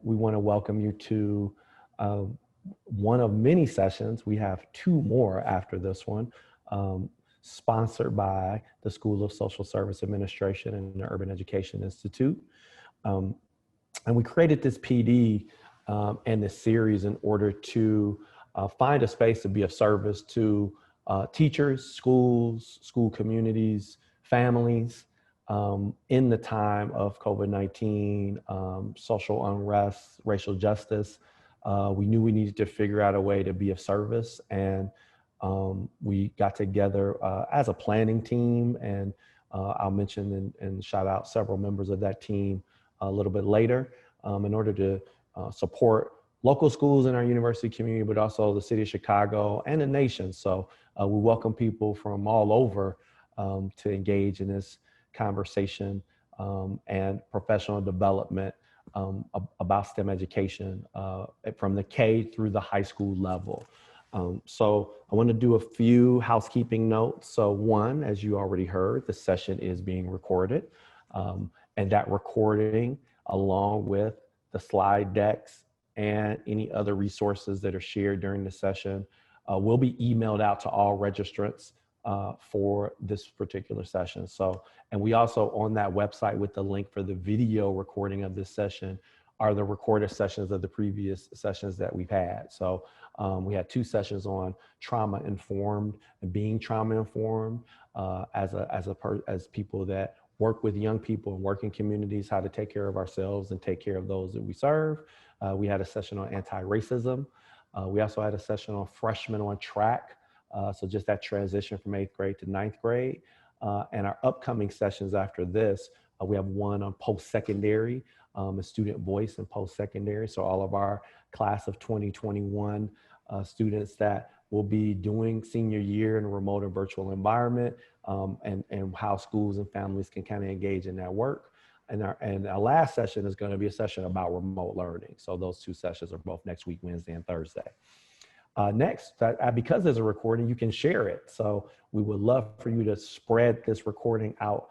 we want to welcome you to uh, one of many sessions. We have two more after this one, sponsored by the School of Social Service Administration and the Urban Education Institute. Um, and we created this PD and this series in order to find a space to be of service to teachers, schools, school communities, families, in the time of COVID-19, social unrest, racial justice. We knew we needed to figure out a way to be of service, and we got together as a planning team, and I'll mention and shout out several members of that team a little bit later, in order to support local schools in our university community, but also the city of Chicago and the nation. So we welcome people from all over to engage in this conversation and professional development about STEM education from the K through the high school level. So I want to do a few housekeeping notes. So one, as you already heard, the session is being recorded, and that recording, along with the slide decks and any other resources that are shared during the session, will be emailed out to all registrants for this particular session. So, and we also, on that website with the link for the video recording of this session, are the recorded sessions of the previous sessions that we've had. So we had two sessions on trauma informed and being trauma informed as people that work with young people and working communities, how to take care of ourselves and take care of those that we serve. We had a session on anti-racism. We also had a session on freshmen on track. So just that transition from 8th grade to 9th grade. And our upcoming sessions after this, we have one on post-secondary, a student voice in post-secondary. So all of our class of 2021 students that will be doing senior year in a remote and virtual environment, and how schools and families can kind of engage in that work. And our last session is going to be a session about remote learning. So those two sessions are both next week, Wednesday and Thursday. Next, because there's a recording, you can share it. So we would love for you to spread this recording out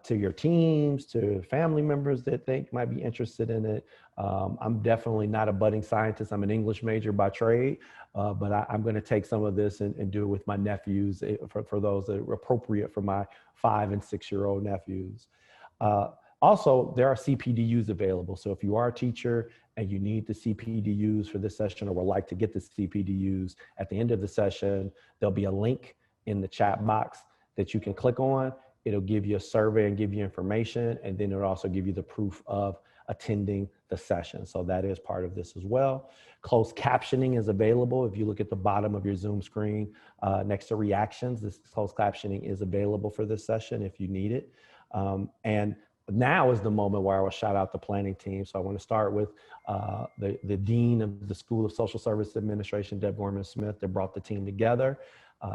to your teams, to family members that think might be interested in it. I'm definitely not a budding scientist. I'm an English major by trade, but I'm going to take some of this and do it with my nephews for those that are appropriate for my 5- and 6-year-old nephews. Also, there are CPDUs available. So if you are a teacher and you need the CPDUs for this session or would like to get the CPDUs, at the end of the session, there'll be a link in the chat box that you can click on. It'll give you a survey and give you information, and then it'll also give you the proof of attending the session. So that is part of this as well. Closed captioning is available. If you look at the bottom of your Zoom screen next to reactions, this closed captioning is available for this session if you need it. And now is the moment where I will shout out the planning team. So I want to start with the Dean of the School of Social Service Administration, Deb Gorman-Smith, that brought the team together.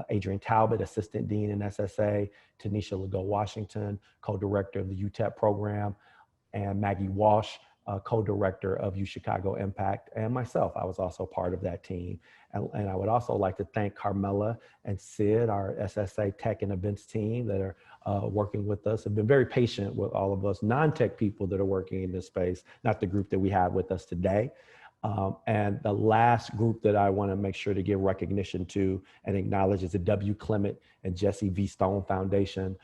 Adrian Talbot, Assistant Dean in SSA, Tanisha Legault-Washington, Co-Director of the UTEP program, and Maggie Walsh, Co-Director of UCHICAC Impact, and myself. I was also part of that team. And I would also like to thank Carmela and Sid, our SSA Tech and Events team that are working with us, have been very patient with all of us non-tech people that are working in this space, not the group that we have with us today. And the last group that I want to make sure to give recognition to and acknowledge is the W. Clement and Jesse V. Stone Foundation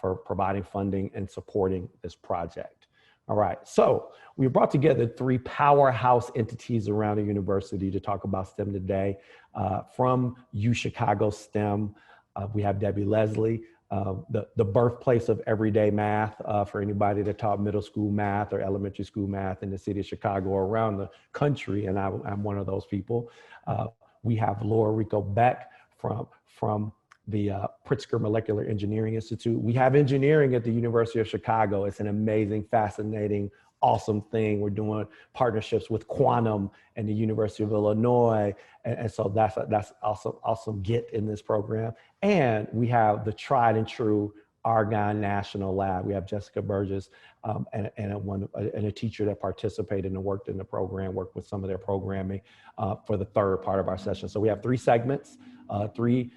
for providing funding and supporting this project. All right, so we brought together 3 powerhouse entities around the university to talk about STEM today. From UChicago STEM, we have Debbie Leslie, the birthplace of everyday math for anybody that taught middle school math or elementary school math in the city of Chicago or around the country, and I'm one of those people. We have Laura Rico Beck from the Pritzker Molecular Engineering Institute. We have engineering at the University of Chicago. It's an amazing, fascinating, awesome thing. We're doing partnerships with Quantum and the University of Illinois. And so that's awesome get in this program. And we have the tried and true ARGONNE National Lab. We have Jessica Burgess and a teacher that participated and worked in the program, worked with some of their programming for the third part of our session. So we have 3 segments, 3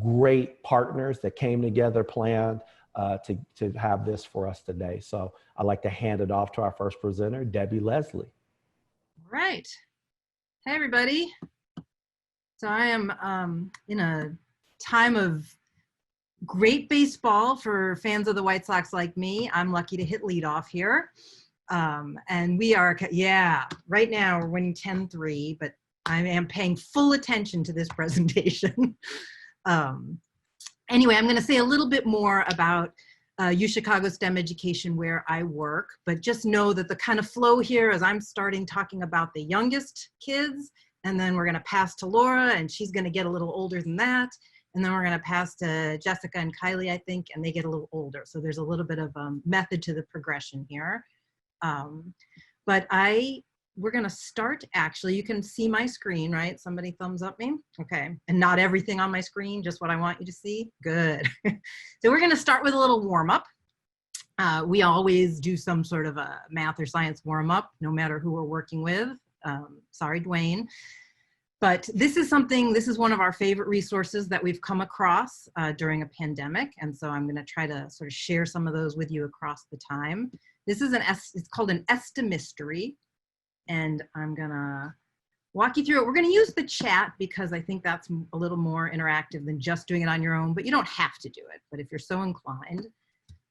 great partners that came together, planned to have this for us today. So I'd like to hand it off to our first presenter, Debbie Leslie. right. Hey, everybody. So I am in a time of great baseball for fans of the White Sox like me. I'm lucky to hit leadoff here. And we are, yeah, right now we're winning 10-3, but I am paying full attention to this presentation. Anyway, I'm going to say a little bit more about UChicago STEM education where I work, but just know that the kind of flow here is I'm starting talking about the youngest kids, and then we're going to pass to Laura, and she's going to get a little older than that, and then we're going to pass to Jessica and Kylie, I think, and they get a little older. So there's a little bit of method to the progression here. But we're going to start, actually, you can see my screen, right? Somebody thumbs up me. Okay. And not everything on my screen, just what I want you to see. Good. So we're going to start with a little warm up. We always do some sort of a math or science warm up, no matter who we're working with. Sorry, Dwayne. But this is one of our favorite resources that we've come across during a pandemic. And so I'm going to try to sort of share some of those with you across the time. This is it's called an Estimystery. And I'm gonna walk you through it. We're gonna use the chat because I think that's a little more interactive than just doing it on your own, but you don't have to do it. But if you're so inclined,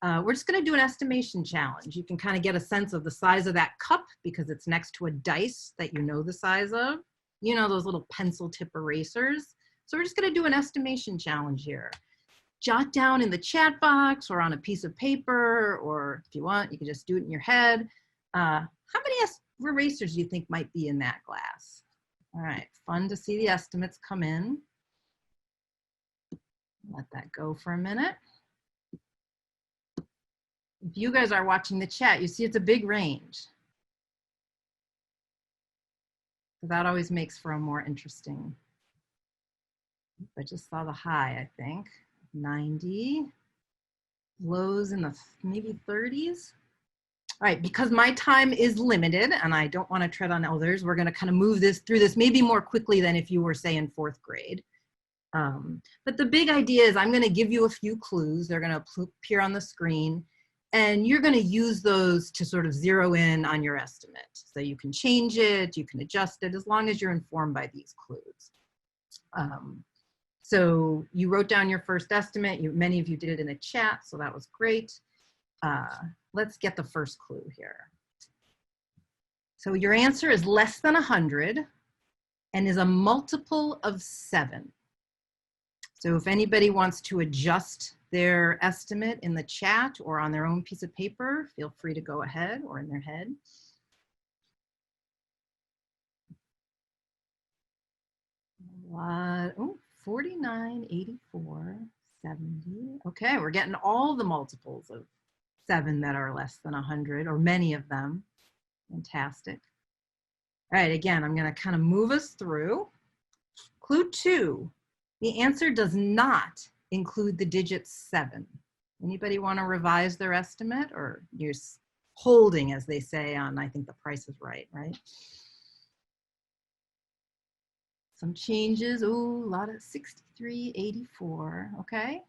we're just gonna do an estimation challenge. You can kind of get a sense of the size of that cup because it's next to a dice that you know the size of. You know, those little pencil tip erasers. So we're just gonna do an estimation challenge here. Jot down in the chat box or on a piece of paper, or if you want, you can just do it in your head. How many erasers do you think might be in that glass? All right, fun to see the estimates come in. Let that go for a minute. If you guys are watching the chat, you see it's a big range. So that always makes for a more interesting. I just saw the high, I think. 90. Lows in the maybe 30s. All right, because my time is limited and I don't want to tread on others, we're going to kind of move through this maybe more quickly than if you were, say, in 4th grade. But the big idea is I'm going to give you a few clues. They're going to appear on the screen, and you're going to use those to sort of zero in on your estimate. So you can change it, you can adjust it, as long as you're informed by these clues. So you wrote down your first estimate. Many of you did it in the chat, so that was great. Let's get the first clue here. So your answer is less than 100 and is a multiple of 7. So if anybody wants to adjust their estimate in the chat or on their own piece of paper, feel free to go ahead, or in their head. Oh, 49, 84, 70. Okay, we're getting all the multiples of 7 that are less than 100, or many of them. Fantastic. All right, again, I'm going to kind of move us through. Clue 2, the answer does not include the digit 7. Anybody want to revise their estimate, or you're holding, as they say on, I think, The Price is Right, right? Some changes. Ooh, a lot of 63, 84. Okay.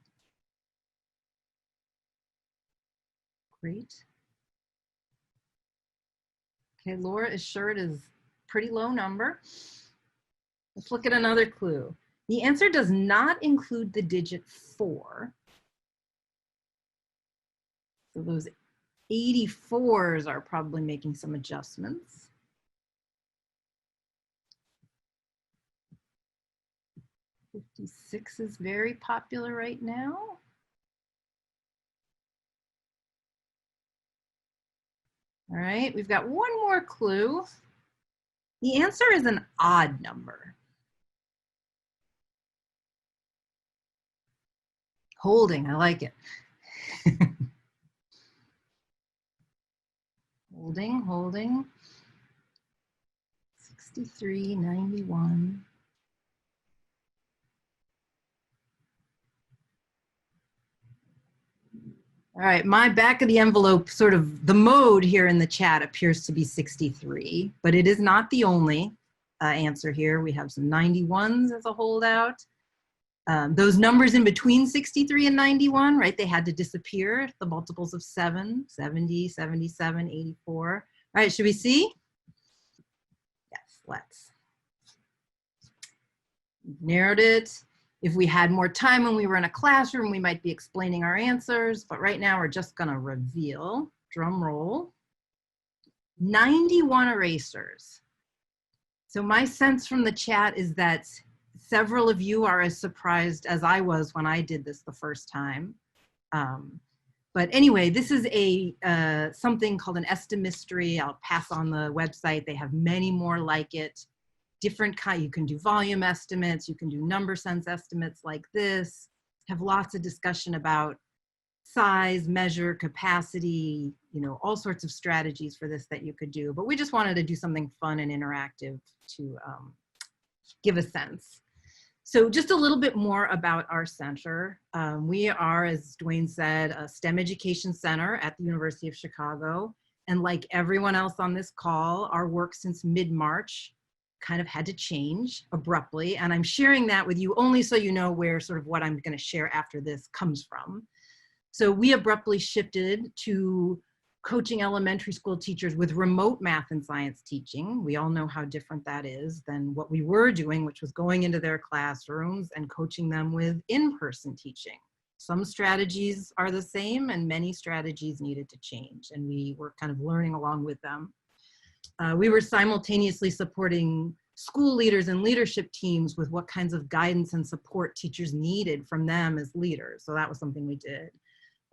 Great. Okay, Laura is sure it is pretty low number. Let's look at another clue. The answer does not include the digit 4. So those 84s are probably making some adjustments. '56 is very popular right now. All right, we've got one more clue. The answer is an odd number. Holding, I like it. Holding. 63, 91. All right, my back of the envelope, sort of the mode here in the chat appears to be 63, but it is not the only answer here. We have some 91s as a holdout. Those numbers in between 63 and 91, right, they had to disappear, the multiples of 7, 70, 77, 84. All right, should we see? Let's. Narrowed it. If we had more time when we were in a classroom, we might be explaining our answers, but right now we're just gonna reveal, drum roll, 91 erasers. So my sense from the chat is that several of you are as surprised as I was when I did this the first time. But anyway, this is something called an estimistry. I'll pass on the website. They have many more like it. Different kind, you can do volume estimates, you can do number sense estimates like this, have lots of discussion about size, measure, capacity, you know, all sorts of strategies for this that you could do. But we just wanted to do something fun and interactive to give a sense. So just a little bit more about our center. We are, as Dwayne said, a STEM education center at the University of Chicago. And like everyone else on this call, our work since mid-March kind of had to change abruptly. And I'm sharing that with you only so you know where sort of what I'm going to share after this comes from. So we abruptly shifted to coaching elementary school teachers with remote math and science teaching. We all know how different that is than what we were doing, which was going into their classrooms and coaching them with in-person teaching. Some strategies are the same and many strategies needed to change, and we were kind of learning along with them. We were simultaneously supporting school leaders and leadership teams with what kinds of guidance and support teachers needed from them as leaders. So that was something we did.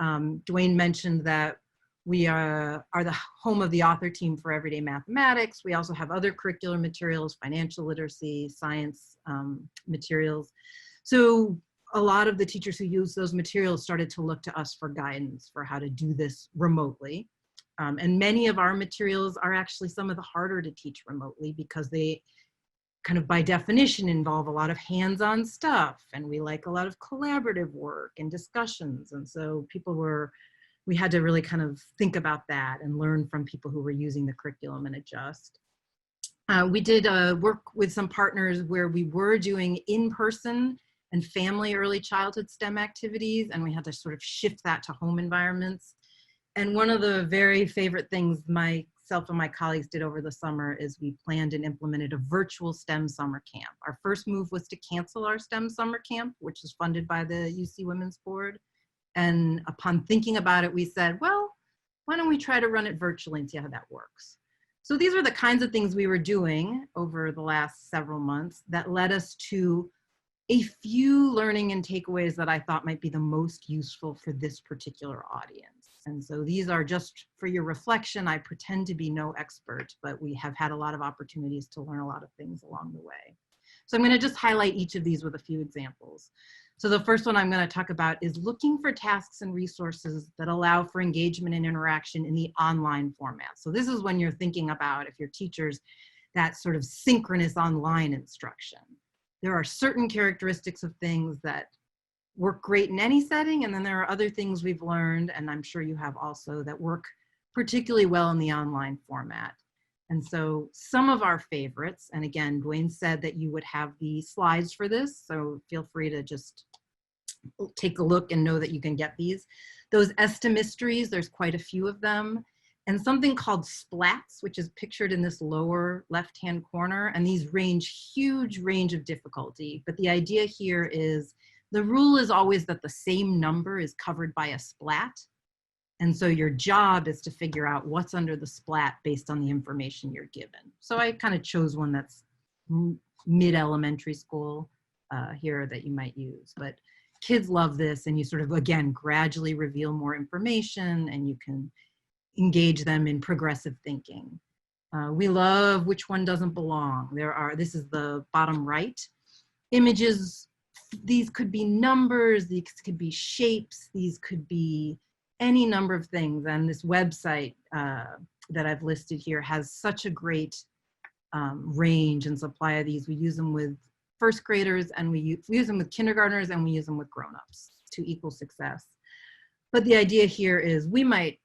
Dwayne mentioned that we are the home of the author team for everyday mathematics. We also have other curricular materials, financial literacy, science materials. So a lot of the teachers who use those materials started to look to us for guidance for how to do this remotely. And many of our materials are actually some of the harder to teach remotely because they kind of by definition involve a lot of hands-on stuff, and we like a lot of collaborative work and discussions. And so we had to really kind of think about that and learn from people who were using the curriculum and adjust. We did work with some partners where we were doing in-person and family early childhood STEM activities, and we had to sort of shift that to home environments. And one of the very favorite things myself and my colleagues did over the summer is we planned and implemented a virtual STEM summer camp. Our first move was to cancel our STEM summer camp, which is funded by the UC Women's Board. And upon thinking about it, we said, well, why don't we try to run it virtually and see how that works? So these were the kinds of things we were doing over the last several months that led us to a few learning and takeaways that I thought might be the most useful for this particular audience. And so these are just for your reflection. I pretend to be no expert, but we have had a lot of opportunities to learn a lot of things along the way. So I'm going to just highlight each of these with a few examples. So the first one I'm going to talk about is looking for tasks and resources that allow for engagement and interaction in the online format. So this is when you're thinking about, if you're teachers, that sort of synchronous online instruction. There are certain characteristics of things that work great in any setting, and then there are other things we've learned, and I'm sure you have also, that work particularly well in the online format. And so some of our favorites, and again, Dwayne said that you would have the slides for this, so feel free to just take a look and know that you can get these. Those estimistries, there's quite a few of them, and something called splats, which is pictured in this lower left-hand corner, and these huge range of difficulty. But the idea here is, the rule is always that the same number is covered by a splat. And so your job is to figure out what's under the splat based on the information you're given. So I kind of chose one that's mid-elementary school here that you might use. But kids love this, and you sort of, again, gradually reveal more information, and you can engage them in progressive thinking. We love which one doesn't belong. This is the bottom right. Images, these could be numbers, these could be shapes, these could be any number of things. And this website that I've listed here has such a great range and supply of these. We use them with first graders, and we use them with kindergartners, and we use them with grown-ups to equal success. But the idea here is we might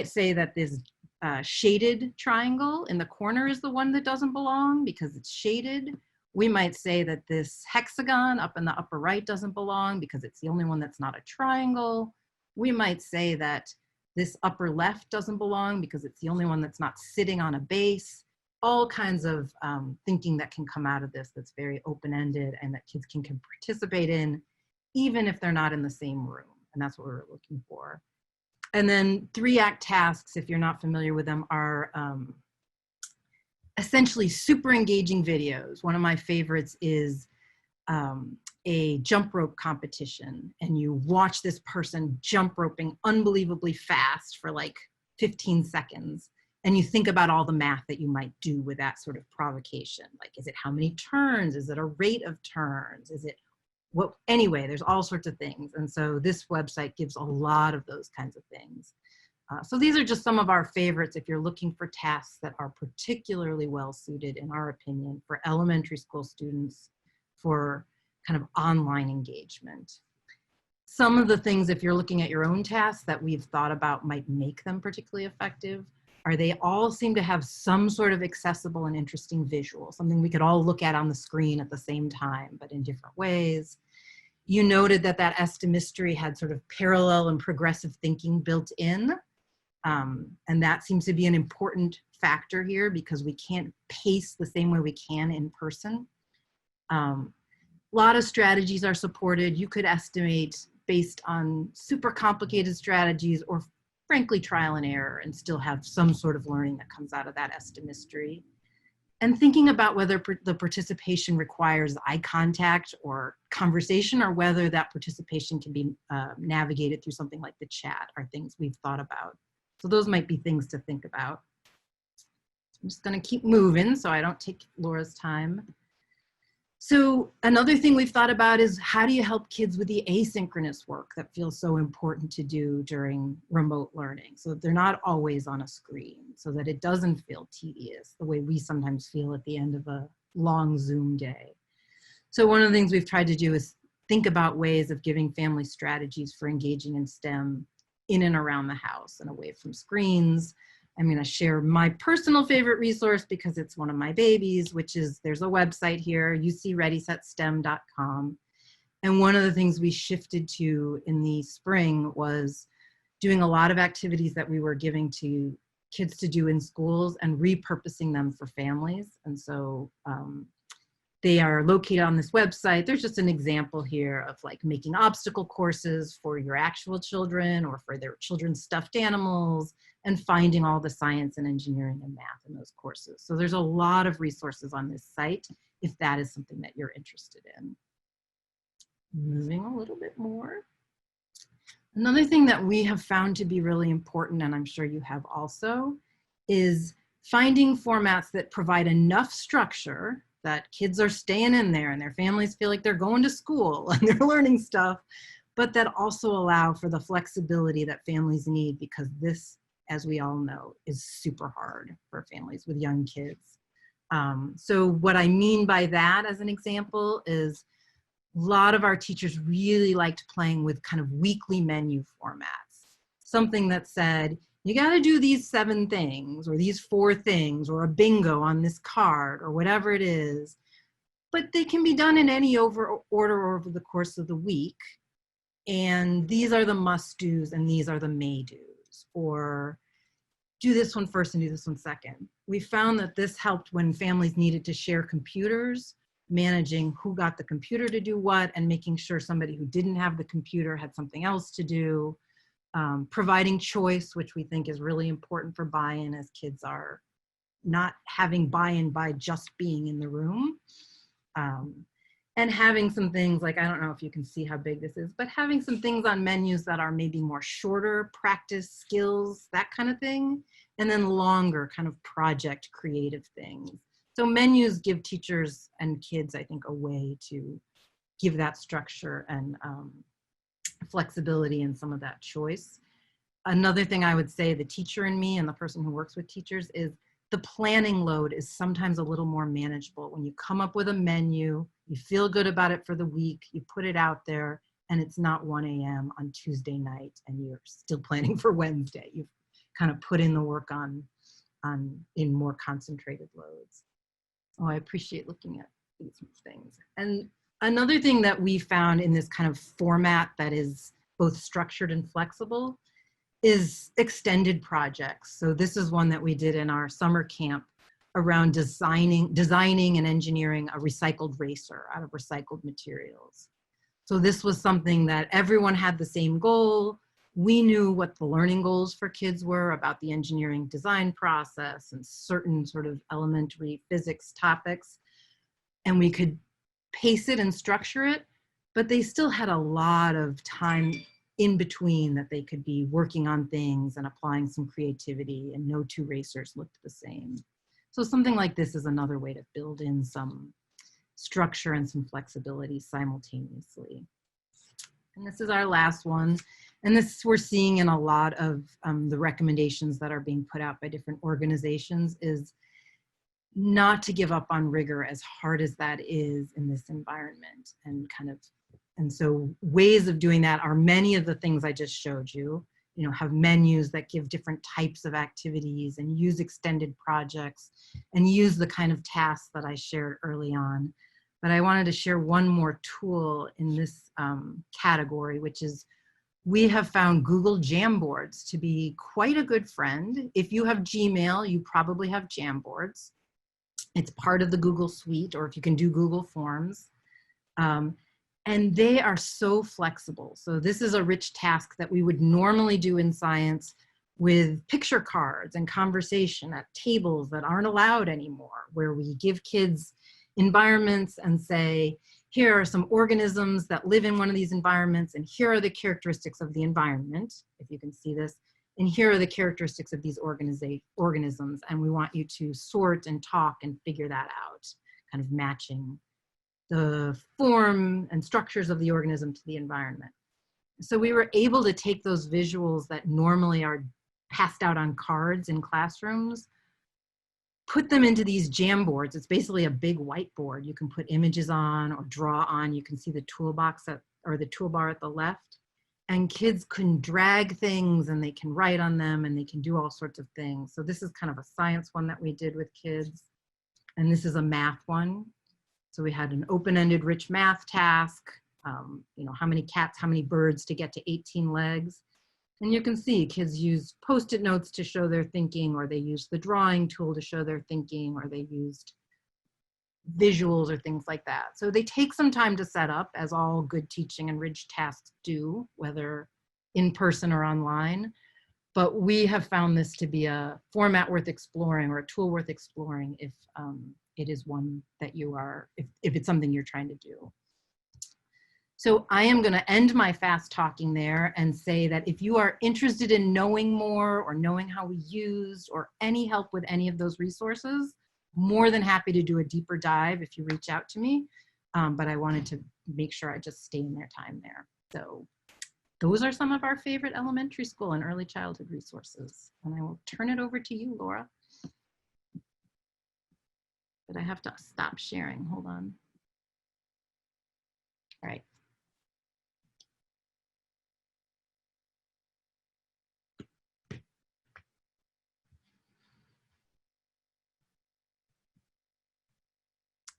say that this shaded triangle in the corner is the one that doesn't belong because it's shaded. We might say that this hexagon up in the upper right doesn't belong because it's the only one that's not a triangle. We might say that this upper left doesn't belong because it's the only one that's not sitting on a base. all kinds of thinking that can come out of this that's very open-ended and that kids can participate in, even if they're not in the same room. And that's what we're looking for. And then 3-act tasks, if you're not familiar with them, are essentially super engaging videos. One of my favorites is a jump rope competition, and you watch this person jump roping unbelievably fast for like 15 seconds. And you think about all the math that you might do with that sort of provocation. Like, is it how many turns? Is it a rate of turns? Is it what? Anyway, there's all sorts of things. And so this website gives a lot of those kinds of things. So these are just some of our favorites if you're looking for tasks that are particularly well suited, in our opinion, for elementary school students for kind of online engagement. Some of the things, if you're looking at your own tasks, that we've thought about might make them particularly effective are they all seem to have some sort of accessible and interesting visual, something we could all look at on the screen at the same time, but in different ways. You noted that that estimistry had sort of parallel and progressive thinking built in. And that seems to be an important factor here because we can't pace the same way we can in person. A lot of strategies are supported. You could estimate based on super complicated strategies or frankly trial and error and still have some sort of learning that comes out of that estimistry. And thinking about whether the participation requires eye contact or conversation, or whether that participation can be navigated through something like the chat, are things we've thought about. So those might be things to think about. I'm just going to keep moving so I don't take Laura's time. So another thing we've thought about is, how do you help kids with the asynchronous work that feels so important to do during remote learning, so that they're not always on a screen, so that it doesn't feel tedious the way we sometimes feel at the end of a long Zoom day. So one of the things we've tried to do is think about ways of giving families strategies for engaging in STEM in and around the house and away from screens. I'm going to share my personal favorite resource because it's one of my babies, which is, there's a website here, ucreadysetstem.com. And one of the things we shifted to in the spring was doing a lot of activities that we were giving to kids to do in schools and repurposing them for families. And so they are located on this website. There's just an example here of like making obstacle courses for your actual children or for their children's stuffed animals, and finding all the science and engineering and math in those courses. So there's a lot of resources on this site if that is something that you're interested in. Moving a little bit more. Another thing that we have found to be really important, and I'm sure you have also, is finding formats that provide enough structure that kids are staying in there and their families feel like they're going to school and they're learning stuff, but that also allow for the flexibility that families need, because this, as we all know, is super hard for families with young kids. So what I mean by that, as an example, is a lot of our teachers really liked playing with kind of weekly menu formats. Something that said, you got to do these 7 things or these 4 things or a bingo on this card or whatever it is, but they can be done in any order over the course of the week. And these are the must-dos and these are the may-dos, or do this one first and do this one second. We found that this helped when families needed to share computers, managing who got the computer to do what, and making sure somebody who didn't have the computer had something else to do. Providing choice, which we think is really important for buy-in, as kids are not having buy-in by just being in the room. And having some things like, I don't know if you can see how big this is, but having some things on menus that are maybe more shorter practice skills, that kind of thing, and then longer kind of project creative things. So menus give teachers and kids, I think, a way to give that structure and flexibility and some of that choice. Another thing I would say, the teacher in me and the person who works with teachers, is the planning load is sometimes a little more manageable. When you come up with a menu, you feel good about it for the week, you put it out there, and it's not 1 a.m. on Tuesday night and you're still planning for Wednesday. You've kind of put in the work in more concentrated loads. Oh, I appreciate looking at these things. And another thing that we found in this kind of format that is both structured and flexible is extended projects. So this is one that we did in our summer camp, around designing and engineering a recycled racer out of recycled materials. So this was something that everyone had the same goal. We knew what the learning goals for kids were about the engineering design process and certain sort of elementary physics topics. And we could pace it and structure it, but they still had a lot of time in between that they could be working on things and applying some creativity, and no two racers looked the same. So something like this is another way to build in some structure and some flexibility simultaneously. And this is our last one. And this we're seeing in a lot of the recommendations that are being put out by different organizations, is not to give up on rigor, as hard as that is in this environment. And so ways of doing that are many of the things I just showed you. You know, have menus that give different types of activities, and use extended projects, and use the kind of tasks that I shared early on. But I wanted to share one more tool in this category, which is, we have found Google Jamboards to be quite a good friend. If you have Gmail, you probably have Jamboards. It's part of the Google Suite, or if you can do Google Forms. And they are so flexible. So this is a rich task that we would normally do in science with picture cards and conversation at tables that aren't allowed anymore, where we give kids environments and say, here are some organisms that live in one of these environments, and here are the characteristics of the environment, if you can see this, and here are the characteristics of these organisms, and we want you to sort and talk and figure that out, kind of matching the form and structures of the organism to the environment. So we were able to take those visuals that normally are passed out on cards in classrooms, put them into these Jamboards. It's basically a big whiteboard you can put images on or draw on. You can see the toolbox or the toolbar at the left, and kids can drag things and they can write on them and they can do all sorts of things. So this is kind of a science one that we did with kids, and this is a math one. So we had an open-ended rich math task, you know, how many cats, how many birds to get to 18 legs. And you can see kids use Post-it notes to show their thinking, or they used the drawing tool to show their thinking, or they used visuals or things like that. So they take some time to set up, as all good teaching and rich tasks do, whether in person or online. But we have found this to be a format worth exploring, or a tool worth exploring, if it is one that you are, if it's something you're trying to do. So I am going to end my fast talking there and say that if you are interested in knowing more, or knowing how we used, or any help with any of those resources, more than happy to do a deeper dive if you reach out to me. But I wanted to make sure I just stay in their time there. So those are some of our favorite elementary school and early childhood resources. And I will turn it over to you, Laura. But I have to stop sharing. Hold on. All right.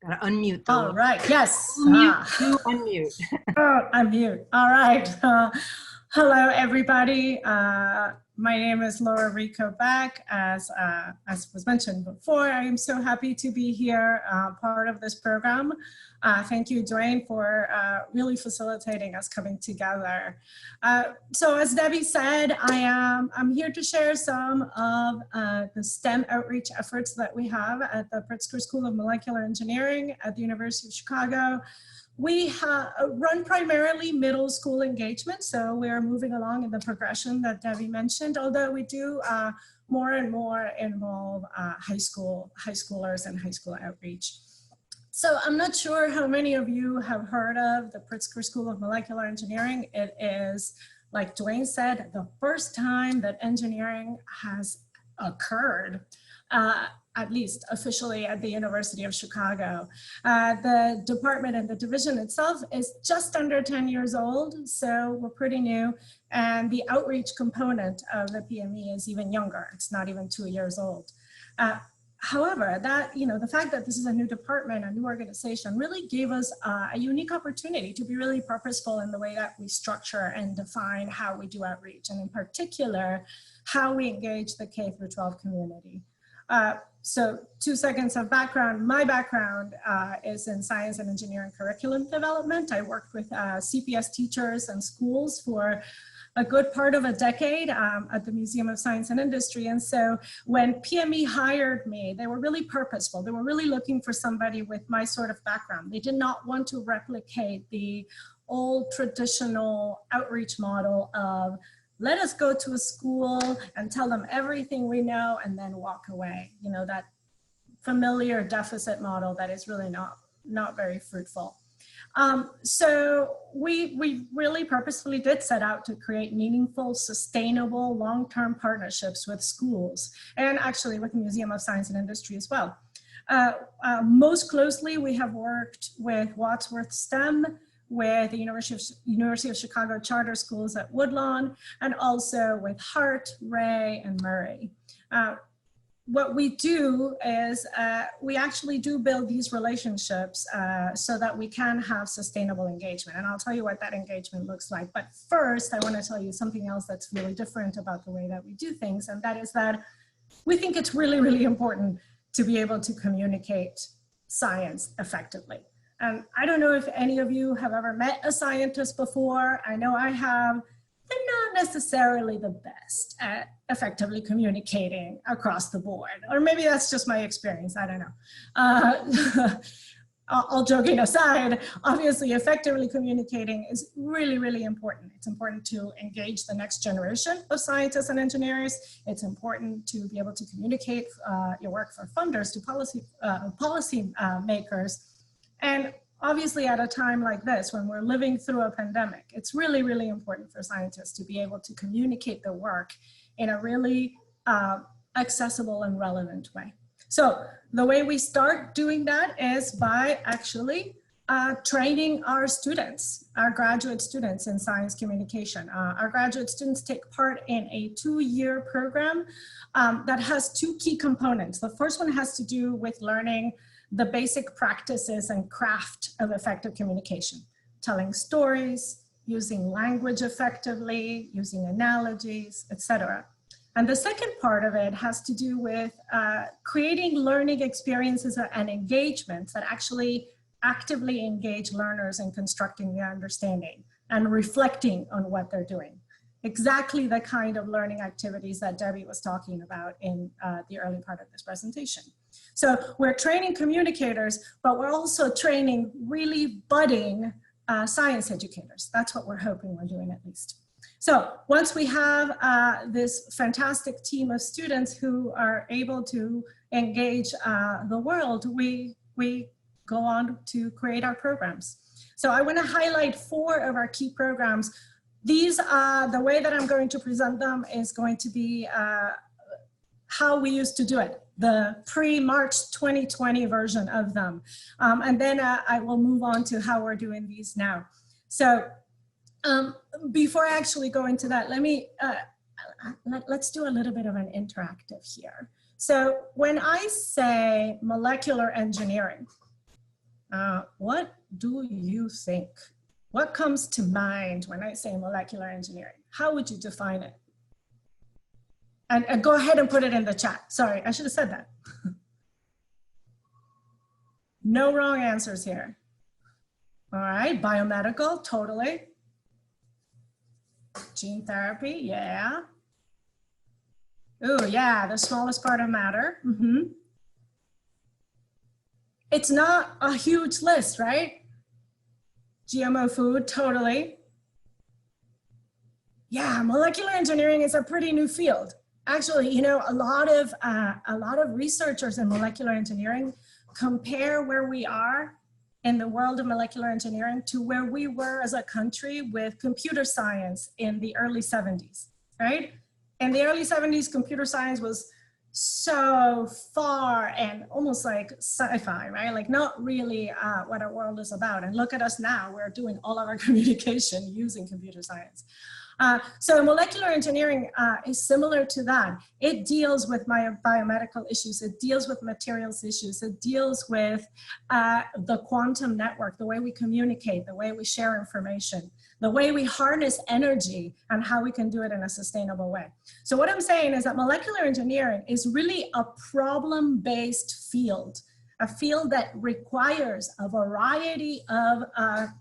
Gotta unmute though. All right, yes. Unmute, unmute. Oh, unmute. All right. Hello, everybody. My name is Laura Rico Beck. As was mentioned before, I am so happy to be here, part of this program. Thank you, Dwayne, for really facilitating us coming together. So as Debbie said, I'm here to share some of the STEM outreach efforts that we have at the Pritzker School of Molecular Engineering at the University of Chicago. We run primarily middle school engagement, so we're moving along in the progression that Debbie mentioned, although we do more and more involve high schoolers and high school outreach. So I'm not sure how many of you have heard of the Pritzker School of Molecular Engineering. It is, like Dwayne said, the first time that engineering has occurred, at least officially, at the University of Chicago. The department and the division itself is just under 10 years old, so we're pretty new. And the outreach component of the PME is even younger. It's not even 2 years old. However, the fact that this is a new department, a new organization, really gave us a unique opportunity to be really purposeful in the way that we structure and define how we do outreach, and in particular, how we engage the K through 12 community. So 2 seconds of background. My background is in science and engineering curriculum development. I worked with CPS teachers and schools for a good part of a decade at the Museum of Science and Industry. And so when PME hired me, they were really purposeful. They were really looking for somebody with my sort of background. They did not want to replicate the old traditional outreach model of let us go to a school and tell them everything we know and then walk away. You know, that familiar deficit model that is really not very fruitful. So we really purposefully did set out to create meaningful, sustainable, long-term partnerships with schools and actually with the Museum of Science and Industry as well. Most closely, we have worked with Wadsworth STEM, with the University of Chicago Charter Schools at Woodlawn, and also with Hart, Ray, and Murray. What we do is we actually do build these relationships so that we can have sustainable engagement. And I'll tell you what that engagement looks like. But first, I want to tell you something else that's really different about the way that we do things. And that is that we think it's really, really important to be able to communicate science effectively. And I don't know if any of you have ever met a scientist before. I know I have. They're not necessarily the best at effectively communicating across the board. Or maybe that's just my experience, I don't know. All joking aside, obviously effectively communicating is really, really important. It's important to engage the next generation of scientists and engineers. It's important to be able to communicate your work for funders, to policy makers. And obviously, at a time like this, when we're living through a pandemic, it's really, really important for scientists to be able to communicate their work in a really accessible and relevant way. So the way we start doing that is by actually training our students, our graduate students in science communication. Our graduate students take part in a 2-year program that has 2 key components. The first one has to do with learning the basic practices and craft of effective communication, telling stories, using language effectively, using analogies, etc. And the second part of it has to do with creating learning experiences and engagements that actually actively engage learners in constructing their understanding and reflecting on what they're doing. Exactly the kind of learning activities that Debbie was talking about in the early part of this presentation. So we're training communicators, but we're also training really budding science educators. That's what we're hoping we're doing, at least. So once we have this fantastic team of students who are able to engage the world, we go on to create our programs. So I want to highlight 4 of our key programs. These, the way that I'm going to present them is going to be how we used to do it, the pre-March 2020 version of them. And then I will move on to how we're doing these now. So before I actually go into that, let me, let's do a little bit of an interactive here. So when I say molecular engineering, what do you think? What comes to mind when I say molecular engineering? How would you define it? And go ahead and put it in the chat. Sorry, I should have said that. No wrong answers here. All right, biomedical, totally. Gene therapy, yeah. Oh, yeah, the smallest part of matter. It's not a huge list, right? GMO food, totally. Yeah, molecular engineering is a pretty new field. Actually, you know, a lot of researchers in molecular engineering compare where we are in the world of molecular engineering to where we were as a country with computer science in the early 70s, right? In the early 70s, computer science was so far and almost like sci-fi, right? Like not really what our world is about. And look at us now, we're doing all of our communication using computer science. So molecular engineering is similar to that. It deals with biomedical issues. It deals with materials issues. It deals with the quantum network, the way we communicate, the way we share information, the way we harness energy, and how we can do it in a sustainable way. So what I'm saying is that molecular engineering is really a problem-based field, a field that requires a variety of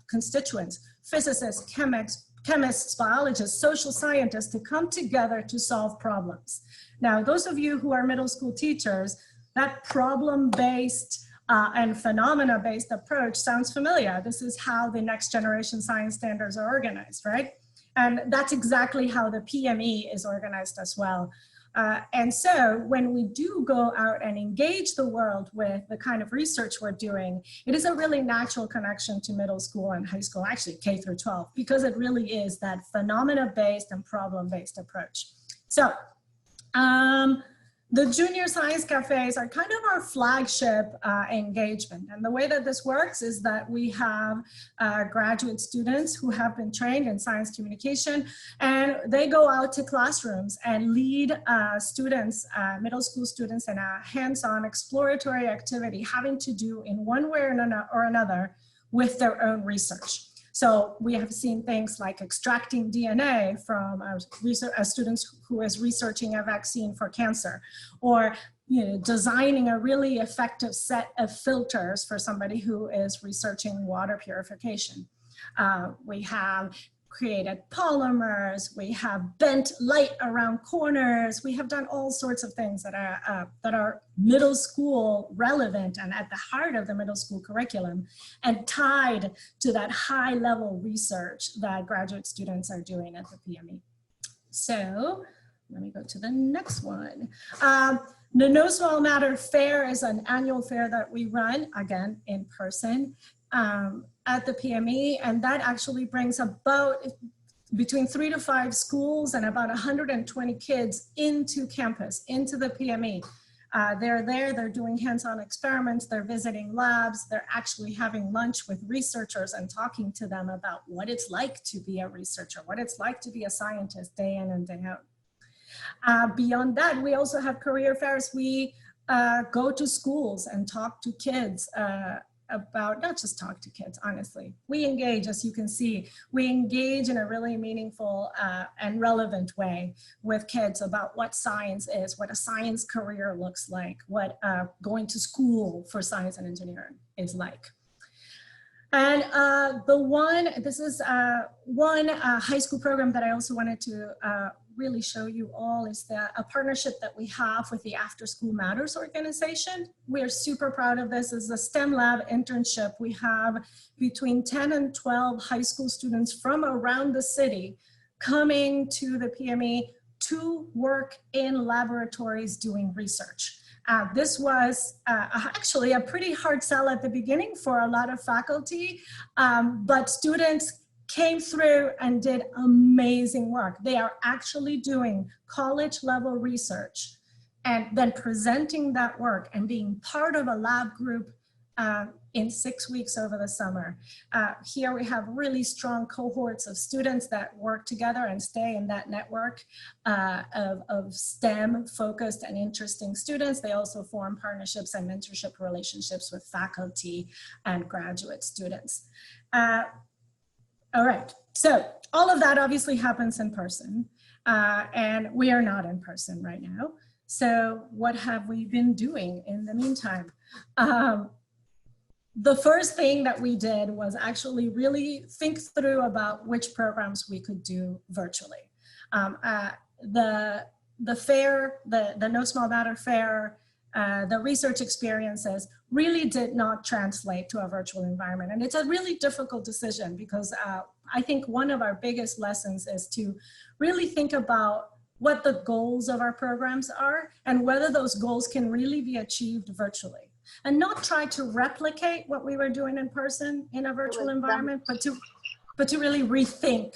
constituents, physicists, chemists, biologists, social scientists, to come together to solve problems. Now, those of you who are middle school teachers, that problem-based and phenomena-based approach sounds familiar. This is how the next generation science standards are organized, right? And that's exactly how the PME is organized as well. And so when we do go out and engage the world with the kind of research we're doing, it is a really natural connection to middle school and high school, actually K through 12, because it really is that phenomena-based and problem-based approach. So the junior science cafes are kind of our flagship engagement. And the way that this works is that we have graduate students who have been trained in science communication, and they go out to classrooms and lead students, middle school students, in a hands-on exploratory activity having to do in one way or another with their own research. So we have seen things like extracting DNA from a student who is researching a vaccine for cancer, or designing a really effective set of filters for somebody who is researching water purification. We have created polymers, we have bent light around corners, we have done all sorts of things that are middle school relevant and at the heart of the middle school curriculum, and tied to that high level research that graduate students are doing at the PME. So let me go to the next one. The No Small Matter Fair is an annual fair that we run, again, in person. At the PME, and that actually brings about between 3 to 5 schools and about 120 kids into campus, into the PME. They're there, they're doing hands-on experiments, they're visiting labs, they're actually having lunch with researchers and talking to them about what it's like to be a researcher, what it's like to be a scientist day in and day out. Beyond that, we also have career fairs. We go to schools and talk to kids about, not just talk to kids, honestly. We engage, as you can see, we engage in a really meaningful and relevant way with kids about what science is, what a science career looks like, what going to school for science and engineering is like. And this is one high school program that I also wanted to really show you all, is a partnership that we have with the After School Matters organization. We are super proud of this. It's a STEM lab internship. We have between 10 and 12 high school students from around the city coming to the PME to work in laboratories doing research. This was actually a pretty hard sell at the beginning for a lot of faculty, but students came through and did amazing work. They are actually doing college level research and then presenting that work and being part of a lab group in 6 weeks over the summer. Here we have really strong cohorts of students that work together and stay in that network of STEM focused and interesting students. They also form partnerships and mentorship relationships with faculty and graduate students. All right, so all of that obviously happens in person, and we are not in person right now. So what have we been doing in the meantime? The first thing that we did was actually really think through about which programs we could do virtually. The fair, the No Small Matter Fair, the research experiences really did not translate to a virtual environment. And it's a really difficult decision because I think one of our biggest lessons is to really think about what the goals of our programs are and whether those goals can really be achieved virtually. And not try to replicate what we were doing in person in a virtual environment, but to really rethink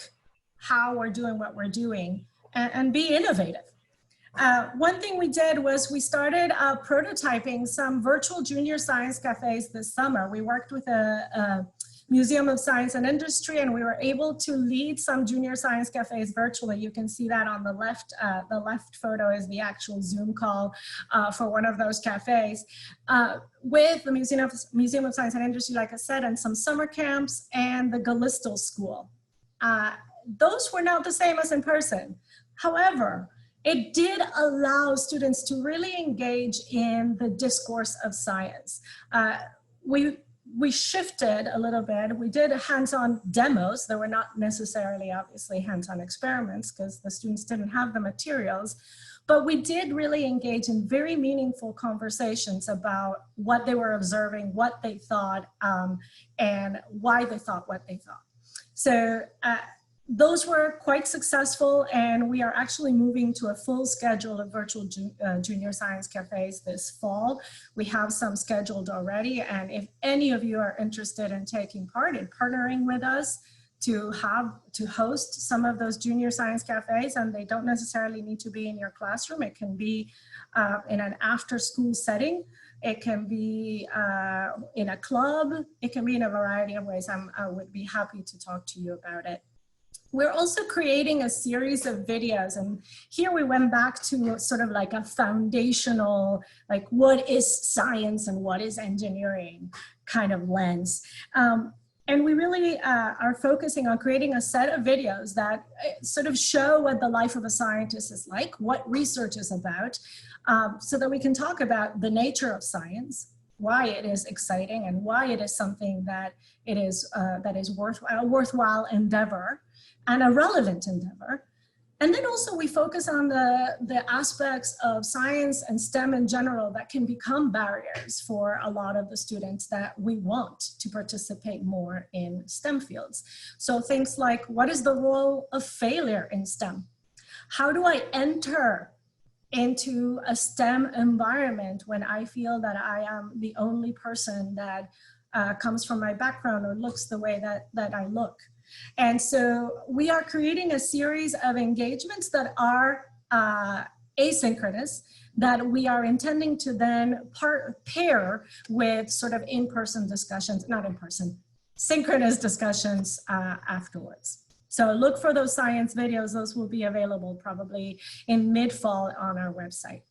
how we're doing what we're doing and be innovative. One thing we did was we started prototyping some virtual junior science cafes this summer. We worked with a Museum of Science and Industry, and we were able to lead some junior science cafes virtually. You can see that on the left. The left photo is the actual Zoom call for one of those cafes with the Museum of Science and Industry, like I said, and some summer camps and the Gallistel School. those were not the same as in person. However, it did allow students to really engage in the discourse of science. We shifted a little bit. We did hands-on demos. There were not necessarily, obviously, hands-on experiments because the students didn't have the materials, but we did really engage in very meaningful conversations about what they were observing, what they thought, and why they thought what they thought. So those were quite successful, and we are actually moving to a full schedule of virtual junior science cafes this fall. We have some scheduled already, and if any of you are interested in taking part in partnering with us to host some of those junior science cafes, and they don't necessarily need to be in your classroom. It can be in an after-school setting. It can be in a club. It can be in a variety of ways. I would be happy to talk to you about it. We're also creating a series of videos, and here we went back to sort of like a foundational, like what is science and what is engineering kind of lens. And we really are focusing on creating a set of videos that sort of show what the life of a scientist is like, what research is about, so that we can talk about the nature of science, why it is exciting, and why it is something that is worthwhile endeavor and a relevant endeavor. And then also we focus on the aspects of science and STEM in general that can become barriers for a lot of the students that we want to participate more in STEM fields. So things like, what is the role of failure in STEM? How do I enter into a STEM environment when I feel that I am the only person that comes from my background or looks the way that I look? And so we are creating a series of engagements that are asynchronous, that we are intending to then pair with sort of in-person discussions, not in-person, synchronous discussions afterwards. So look for those science videos. Those will be available probably in mid-fall on our website.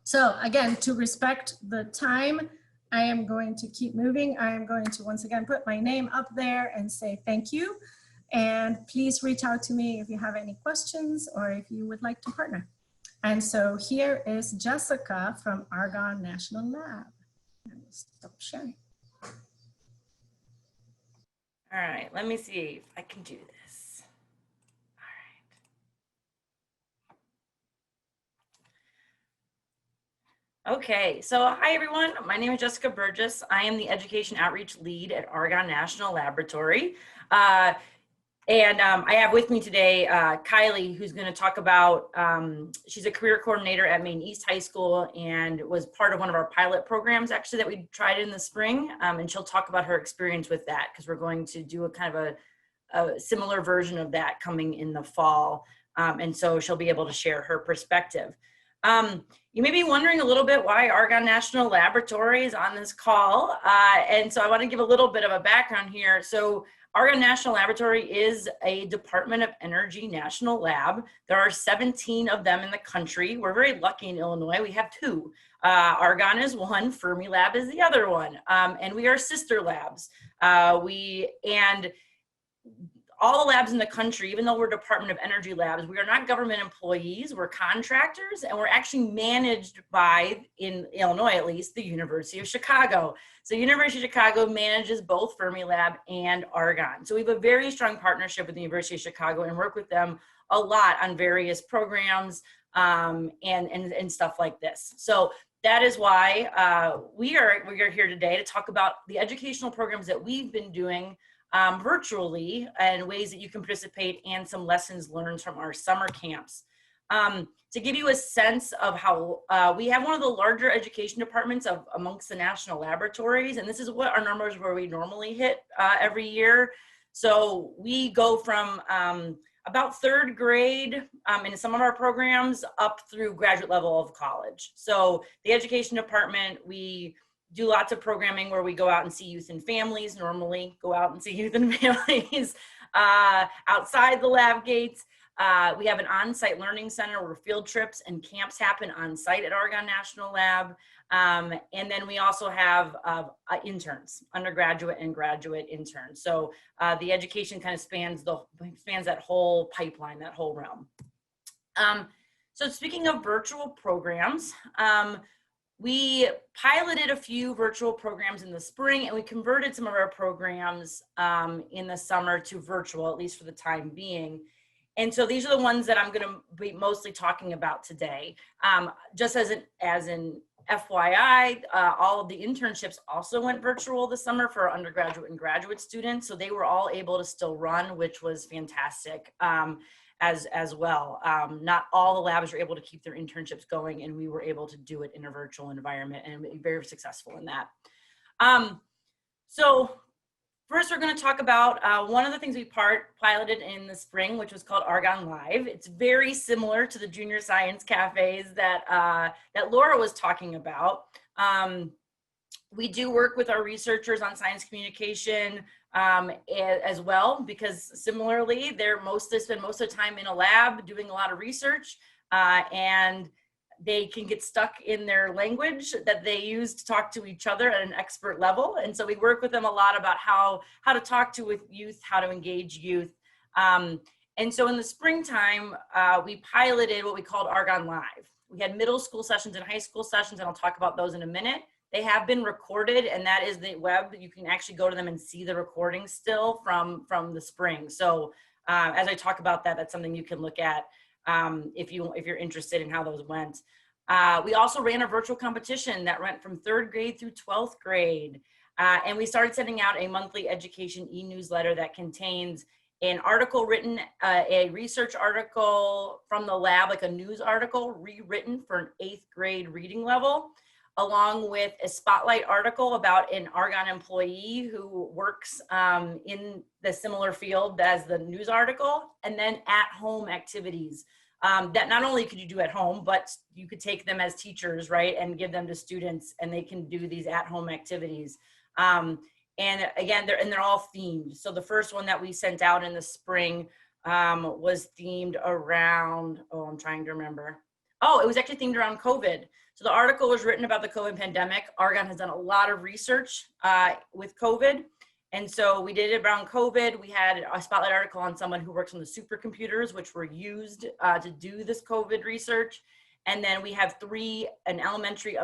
So again, to respect the time, I am going to keep moving. I am going to once again put my name up there and say thank you. And please reach out to me if you have any questions or if you would like to partner. And so here is Jessica from ARGONNE National Lab. And stop sharing. All right, let me see if I can do this. All right. Okay, so hi everyone. My name is Jessica Burgess. I am the Education Outreach Lead at ARGONNE National Laboratory. I have with me today Kylie, who's going to talk about, she's a career coordinator at Maine East High School and was part of one of our pilot programs actually that we tried in the spring. And she'll talk about her experience with that because we're going to do a kind of a similar version of that coming in the fall. And so she'll be able to share her perspective. You may be wondering a little bit why ARGONNE National Laboratory is on this call. And so I want to give a little bit of a background here. So ARGONNE National Laboratory is a Department of Energy national lab. There are 17 of them in the country. We're very lucky in Illinois. We have 2. ARGONNE is one, Fermilab is the other one. And we are sister labs. And all the labs in the country, even though we're Department of Energy labs, we are not government employees, we're contractors, and we're actually managed by, in Illinois at least, the University of Chicago. So University of Chicago manages both Fermilab and ARGONNE. So we have a very strong partnership with the University of Chicago and work with them a lot on various programs and stuff like this. So that is why we are here today to talk about the educational programs that we've been doing virtually and ways that you can participate and some lessons learned from our summer camps. To give you a sense of how we have one of the larger education departments amongst the national laboratories, and this is what our numbers where we normally hit every year. So we go from about 3rd grade in some of our programs up through graduate level of college. So the education department, we do lots of programming where we go out and see youth and families, normally go out and see youth and families outside the lab gates. We have an on-site learning center where field trips and camps happen on-site at ARGONNE National Lab. And then we also have interns, undergraduate and graduate interns. So the education kind of spans that whole pipeline, that whole realm. So speaking of virtual programs, we piloted a few virtual programs in the spring, and we converted some of our programs in the summer to virtual, at least for the time being. And so these are the ones that I'm going to be mostly talking about today. Just as an FYI, all of the internships also went virtual this summer for our undergraduate and graduate students. So they were all able to still run, which was fantastic as well. Not all the labs were able to keep their internships going, and we were able to do it in a virtual environment and be very successful in that. So first, we're going to talk about one of the things we piloted in the spring, which was called ARGONNE Live. It's very similar to the junior science cafes that Laura was talking about. We do work with our researchers on science communication as well, because similarly, they spend most of the time in a lab doing a lot of research, and they can get stuck in their language that they use to talk to each other at an expert level. And so we work with them a lot about how to talk with youth, how to engage youth. And so in the springtime, we piloted what we called ARGONNE Live. We had middle school sessions and high school sessions, and I'll talk about those in a minute. They have been recorded, and that is the web. You can actually go to them and see the recordings still from the spring. So as I talk about that, that's something you can look at if you're interested in how those went. We also ran a virtual competition that went from 3rd grade through 12th grade. And we started sending out a monthly education e-newsletter that contains an article written, a research article from the lab, like a news article rewritten for an 8th grade reading level, along with a spotlight article about an ARGONNE employee who works in the similar field as the news article, and then at-home activities that not only could you do at home, but you could take them as teachers, right, and give them to students, and they can do these at-home activities. And again, they're all themed. So the first one that we sent out in the spring was themed around, I'm trying to remember. It was actually themed around COVID. So the article was written about the COVID pandemic. ARGONNE has done a lot of research with COVID. And so we did it around COVID. We had a spotlight article on someone who works on the supercomputers, which were used to do this COVID research. And then we have an elementary,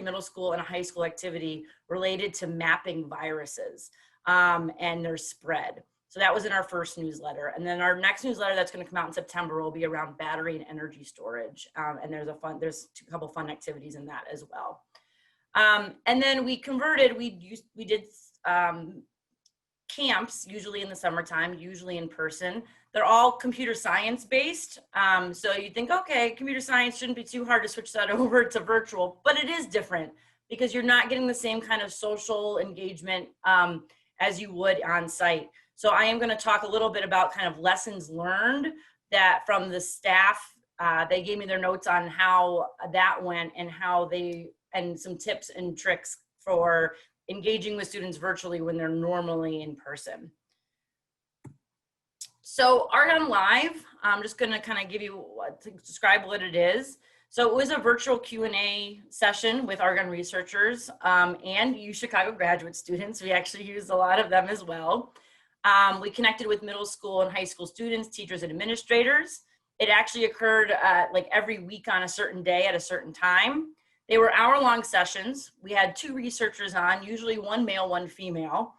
middle school, and a high school activity related to mapping viruses and their spread. So that was in our first newsletter. And then our next newsletter that's going to come out in September will be around battery and energy storage. And there's a couple fun activities in that as well. And then we converted, we did camps, usually in the summertime, usually in person. They're all computer science based. So you think, okay, computer science shouldn't be too hard to switch that over to virtual, but it is different because you're not getting the same kind of social engagement as you would on site. So I am going to talk a little bit about kind of lessons learned that from the staff. They gave me their notes on how that went and some tips and tricks for engaging with students virtually when they're normally in person. So ARGONNE Live, I'm just going to kind of describe what it is. So it was a virtual Q&A session with ARGONNE researchers and UCHICAC graduate students. We actually used a lot of them as well. We connected with middle school and high school students, teachers, and administrators. It actually occurred like every week on a certain day at a certain time. They were hour-long sessions. We had 2 researchers on, usually one male, one female,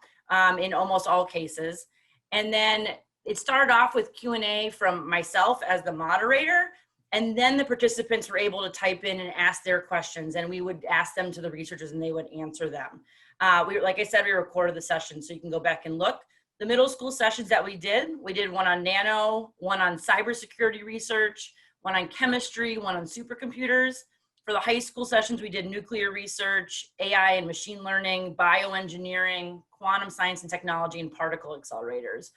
in almost all cases. And then it started off with Q&A from myself as the moderator, and then the participants were able to type in and ask their questions, and we would ask them to the researchers and they would answer them. Like I said, we recorded the session, so you can go back and look. The middle school sessions that we did one on nano, one on cybersecurity research, one on chemistry, one on supercomputers. For the high school sessions, we did nuclear research, AI and machine learning, bioengineering, quantum science and technology, and particle accelerators.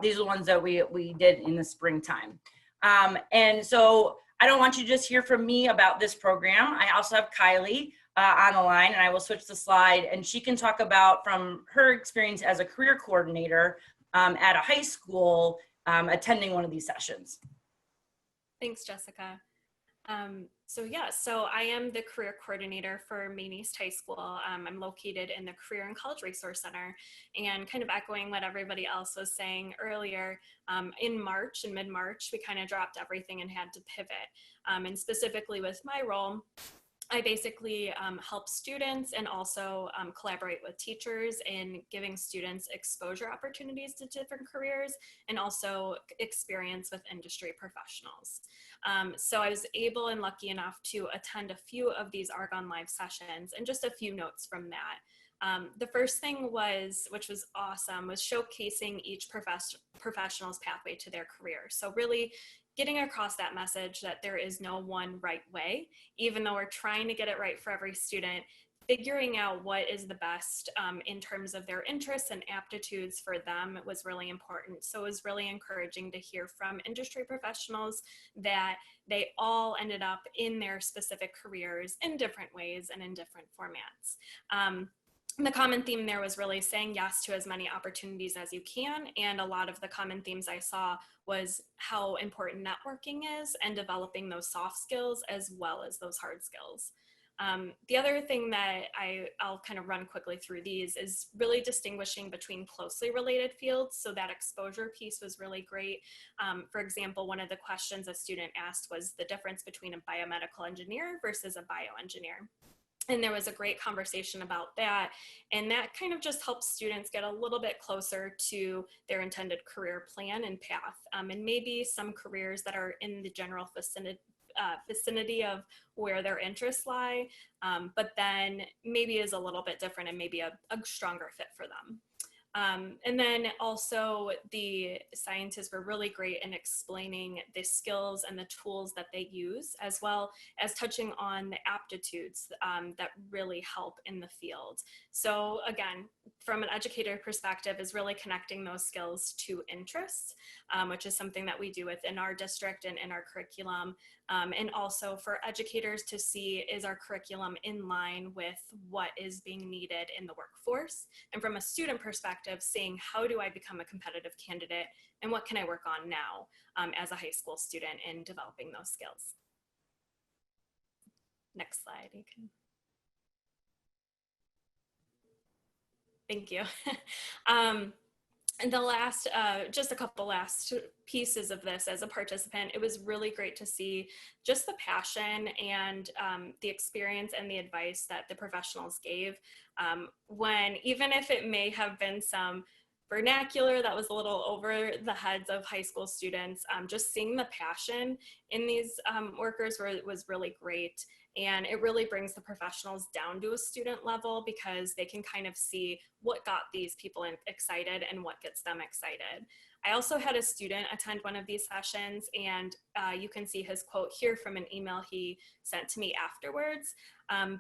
These are the ones that we did in the springtime. And so I don't want you to just hear from me about this program. I also have Kylie on the line, and I will switch the slide, and she can talk about from her experience as a career coordinator at a high school attending one of these sessions. Thanks, Jessica. So I am the career coordinator for Maine East High School. I'm located in the Career and College Resource Center, and kind of echoing what everybody else was saying earlier, in mid-March, we kind of dropped everything and had to pivot. And specifically with my role, I basically help students and also collaborate with teachers in giving students exposure opportunities to different careers and also experience with industry professionals. So I was able and lucky enough to attend a few of these ARGONNE Live sessions, and just a few notes from that. The first thing was, which was awesome, was showcasing each professional's pathway to their career. So really getting across that message that there is no one right way, even though we're trying to get it right for every student, figuring out what is the best in terms of their interests and aptitudes for them was really important. So it was really encouraging to hear from industry professionals that they all ended up in their specific careers in different ways and in different formats. The common theme there was really saying yes to as many opportunities as you can. And a lot of the common themes I saw was how important networking is and developing those soft skills as well as those hard skills. The other thing that I'll kind of run quickly through these is really distinguishing between closely related fields. So that exposure piece was really great. For example, one of the questions a student asked was the difference between a biomedical engineer versus a bioengineer. And there was a great conversation about that. And that kind of just helps students get a little bit closer to their intended career plan and path. And maybe some careers that are in the general vicinity of where their interests lie, but then maybe is a little bit different and maybe a stronger fit for them. And then also the scientists were really great in explaining the skills and the tools that they use, as well as touching on the aptitudes that really help in the field. So again, from an educator perspective, is really connecting those skills to interests, which is something that we do within our district and in our curriculum. And also for educators to see, is our curriculum in line with what is being needed in the workforce? And from a student perspective, seeing how do I become a competitive candidate and what can I work on now as a high school student in developing those skills. Next slide, you can. Thank you. And the last, just a couple last pieces of this as a participant, it was really great to see just the passion and the experience and the advice that the professionals gave when, even if it may have been some vernacular that was a little over the heads of high school students, just seeing the passion in these workers was really great. And it really brings the professionals down to a student level because they can kind of see what got these people excited and what gets them excited. I also had a student attend one of these sessions, and you can see his quote here from an email he sent to me afterwards.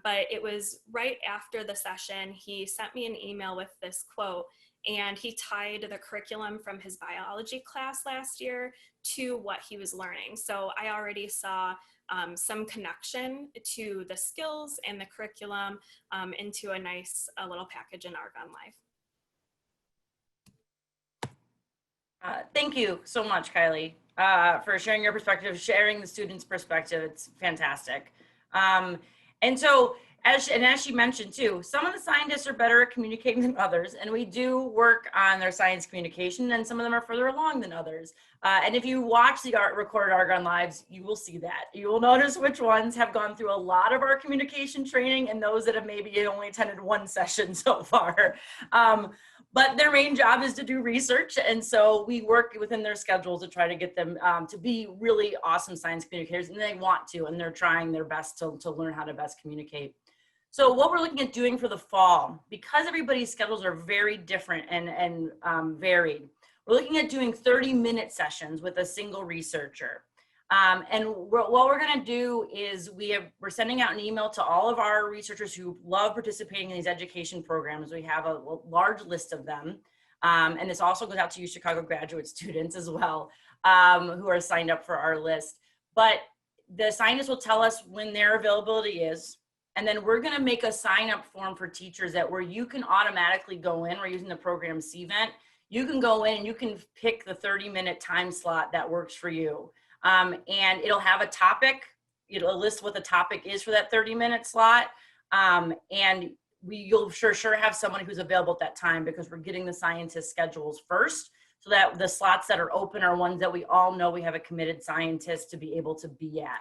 But it was right after the session, he sent me an email with this quote, and he tied the curriculum from his biology class last year to what he was learning. So I already saw some connection to the skills and the curriculum into a nice little package in ARGONNE Live. Thank you so much, Kylie, for sharing your perspective, sharing the students' perspective. It's fantastic. And so, as she mentioned too, some of the scientists are better at communicating than others, and we do work on their science communication, and some of them are further along than others. And if you watch the recorded ARGONNE Lives, you will see that. You will notice which ones have gone through a lot of our communication training and those that have maybe only attended one session so far. But their main job is to do research, and so we work within their schedule to try to get them to be really awesome science communicators, and they want to, and they're trying their best to learn how to best communicate. So what we're looking at doing for the fall, because everybody's schedules are very different and varied, we're looking at doing 30-minute sessions with a single researcher. And what we're going to do is we're sending out an email to all of our researchers who love participating in these education programs. We have a large list of them. And this also goes out to UCHICAC graduate students as well, who are signed up for our list. But the scientists will tell us when their availability is. And then we're going to make a sign-up form for teachers where you can automatically go in. We're using the program CVent. You can go in and you can pick the 30-minute time slot that works for you. And it'll have a topic. list what the topic is for that 30-minute slot. And you'll sure have someone who's available at that time, because we're getting the scientist schedules first, so that the slots that are open are ones that we all know we have a committed scientist to be able to be at.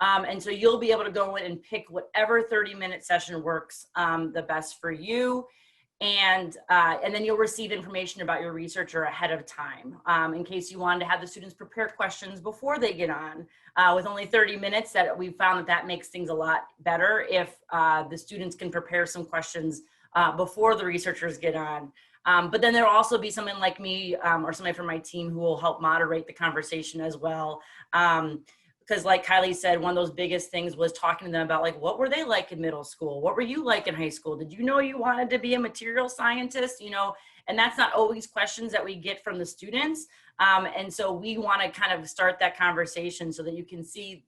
And so you'll be able to go in and pick whatever 30-minute session works the best for you. And then you'll receive information about your researcher ahead of time, in case you wanted to have the students prepare questions before they get on. With only 30 minutes, that we found that makes things a lot better if the students can prepare some questions before the researchers get on. But then there'll also be someone like me or somebody from my team who will help moderate the conversation as well. Because like Kylie said, one of those biggest things was talking to them about, like, what were they like in middle school? What were you like in high school? Did you know you wanted to be a material scientist? And that's not always questions that we get from the students. And so we want to kind of start that conversation so that you can see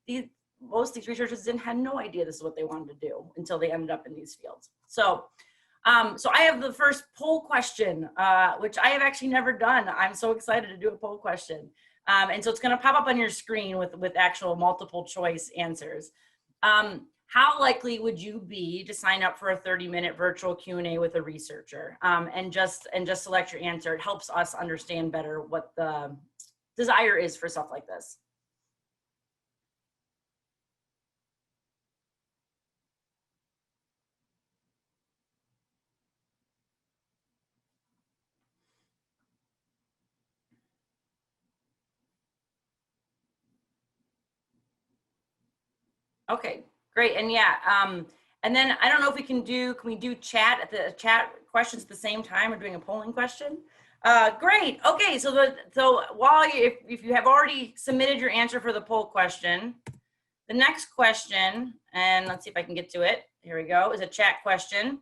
most of these researchers had no idea this is what they wanted to do until they ended up in these fields. So I have the first poll question, which I have actually never done. I'm so excited to do a poll question. And so it's going to pop up on your screen with actual multiple choice answers. How likely would you be to sign up for a 30-minute virtual Q&A with a researcher? And just select your answer. It helps us understand better what the desire is for stuff like this. Okay, great. And yeah, and then I don't know if can we do chat questions at the same time, or doing a polling question? Great. Okay, so if you have already submitted your answer for the poll question, the next question, and let's see if I can get to it. Here we go, is a chat question.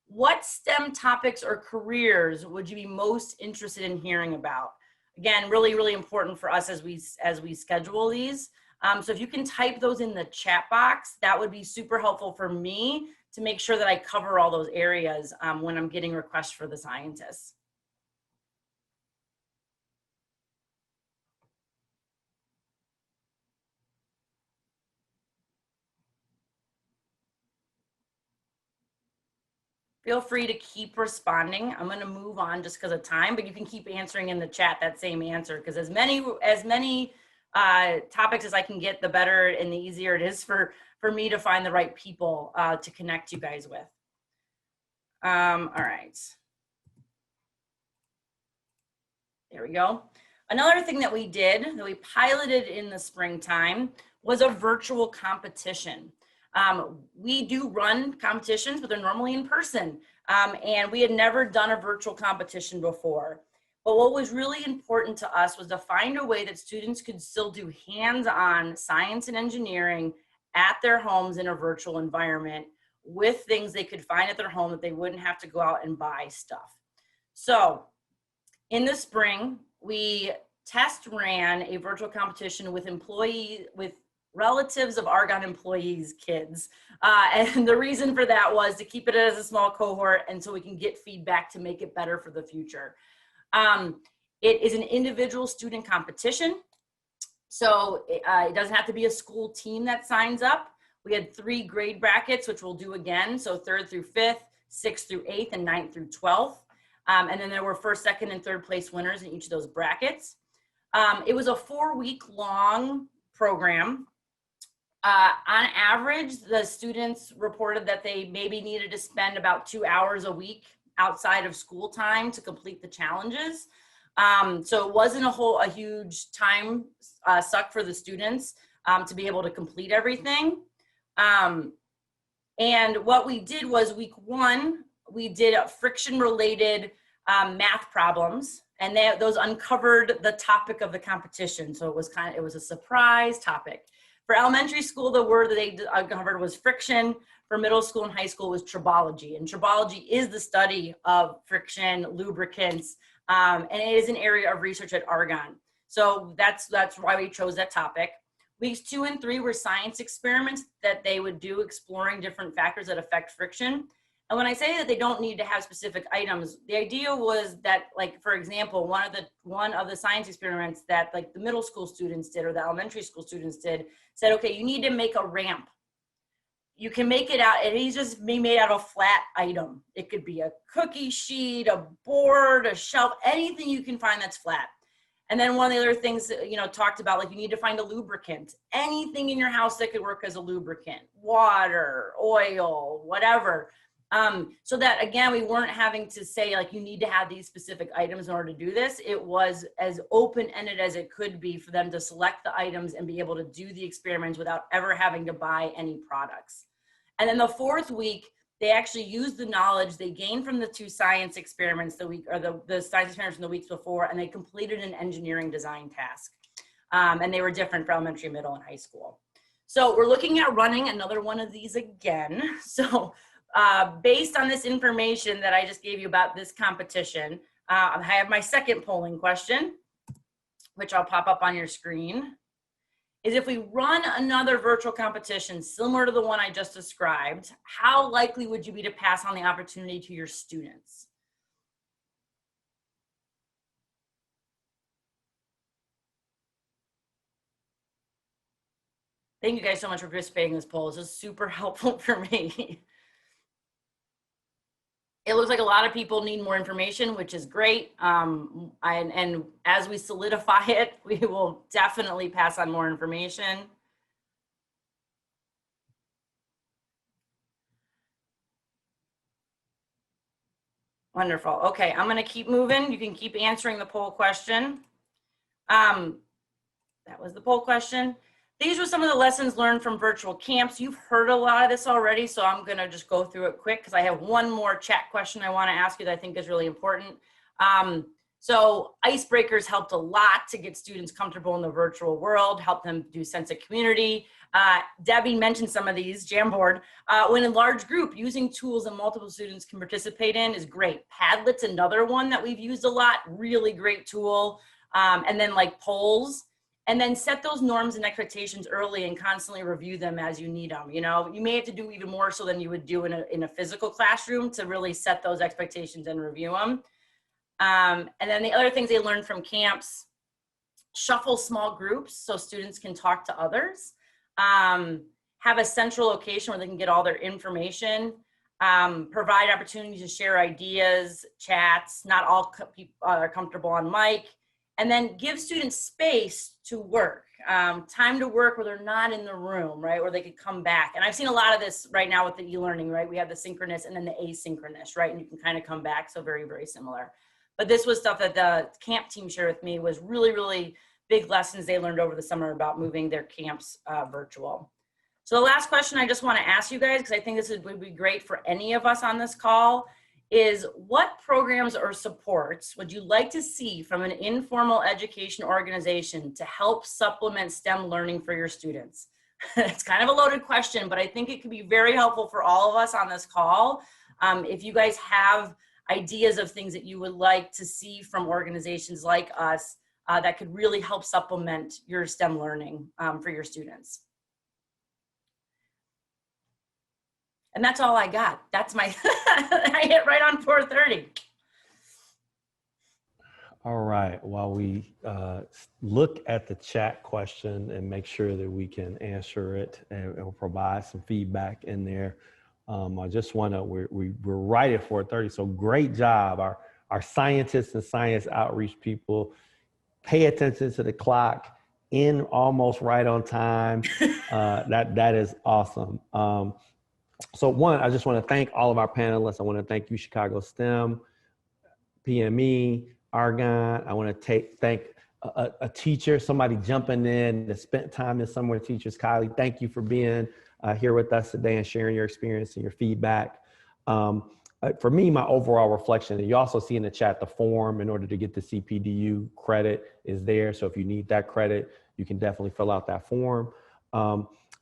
What STEM topics or careers would you be most interested in hearing about? Again, really, really important for us as we schedule these. So if you can type those in the chat box, that would be super helpful for me to make sure that I cover all those areas when I'm getting requests for the scientists. Feel free to keep responding. I'm going to move on just because of time, but you can keep answering in the chat that same answer, because as many topics as I can get, the better and the easier it is for me to find the right people to connect you guys with. All right. There we go. Another thing that we piloted in the springtime was a virtual competition. We do run competitions, but they're normally in person. And we had never done a virtual competition before. But what was really important to us was to find a way that students could still do hands-on science and engineering at their homes in a virtual environment with things they could find at their home, that they wouldn't have to go out and buy stuff. So in the spring, we test ran a virtual competition with relatives of Argonne employees' kids. And the reason for that was to keep it as a small cohort, and so we can get feedback to make it better for the future. It is an individual student competition. So it doesn't have to be a school team that signs up. We had 3 grade brackets, which we'll do again. So 3rd through 5th, 6th through 8th, and 9th through 12th. And then there were 1st, 2nd, and 3rd place winners in each of those brackets. It was a 4-week-long program. On average, the students reported that they maybe needed to spend about 2 hours a week outside of school time to complete the challenges. So it wasn't a huge time suck for the students to be able to complete everything. And what we did was week 1, we did friction-related math problems, and those uncovered the topic of the competition. So it was a surprise topic. For elementary school, the word that they uncovered was friction. For middle school and high school was tribology. And tribology is the study of friction, lubricants, and it is an area of research at Argonne. So that's why we chose that topic. Weeks 2 and 3 were science experiments that they would do exploring different factors that affect friction. And when I say that they don't need to have specific items, the idea was that, like, for example, one of the science experiments that like the middle school students did or the elementary school students did said, okay, you need to make a ramp. You can make it out, and he's just made out of a flat item. It could be a cookie sheet, a board, a shelf, anything you can find that's flat. And then one of the other things that, talked about, like, you need to find a lubricant, anything in your house that could work as a lubricant, water, oil, whatever. So that, again, we weren't having to say, like, you need to have these specific items in order to do this. It was as open-ended as it could be for them to select the items and be able to do the experiments without ever having to buy any products. And then the fourth week, they actually used the knowledge they gained from the two science experiments the science experiments from the weeks before, and they completed an engineering design task. And they were different for elementary, middle, and high school. So we're looking at running another one of these again. So based on this information that I just gave you about this competition, I have my second polling question, which I'll pop up on your screen, is if we run another virtual competition similar to the one I just described, how likely would you be to pass on the opportunity to your students? Thank you guys so much for participating in this poll. This is super helpful for me. It looks like a lot of people need more information, which is great. And as we solidify it, we will definitely pass on more information. Wonderful. Okay, I'm gonna keep moving. You can keep answering the poll question. That was the poll question. These were some of the lessons learned from virtual camps. You've heard a lot of this already, so I'm gonna just go through it quick because I have one more chat question I wanna ask you that I think is really important. So icebreakers helped a lot to get students comfortable in the virtual world, help them do sense of community. Debbie mentioned some of these, Jamboard. When in large group, using tools that multiple students can participate in is great. Padlet's another one that we've used a lot, really great tool. And then like polls. And then set those norms and expectations early and constantly review them as you need them. You may have to do even more so than you would do in a physical classroom to really set those expectations and review them. And then the other things they learned from camps, shuffle small groups so students can talk to others, have a central location where they can get all their information, provide opportunities to share ideas, chats, not all people are comfortable on mic, and then give students space to work, time to work where they're not in the room, right? Where they could come back. And I've seen a lot of this right now with the e-learning, right? We have the synchronous and then the asynchronous, right? And you can kind of come back, so very, very similar. But this was stuff that the camp team shared with me was really, really big lessons they learned over the summer about moving their camps virtual. So the last question I just want to ask you guys, because I think this would be great for any of us on this call, is what programs or supports would you like to see from an informal education organization to help supplement STEM learning for your students? It's kind of a loaded question, but I think it could be very helpful for all of us on this call. If you guys have ideas of things that you would like to see from organizations like us that could really help supplement your STEM learning for your students. And that's all I got. That's my, I hit right on 4:30. All right, while we look at the chat question and make sure that we can answer it and provide some feedback in there, I just wanna, we're right at 4:30, so great job. Our scientists and science outreach people, pay attention to the clock, in almost right on time. That is awesome. So one, I just want to thank all of our panelists. I want to thank UChicago STEM, PME, ARGONNE. I want to thank a teacher, somebody jumping in that spent time in summer teachers. Kylie, thank you for being here with us today and sharing your experience and your feedback. For me, my overall reflection, and you also see in the chat, the form in order to get the CPDU credit is there. So if you need that credit, you can definitely fill out that form.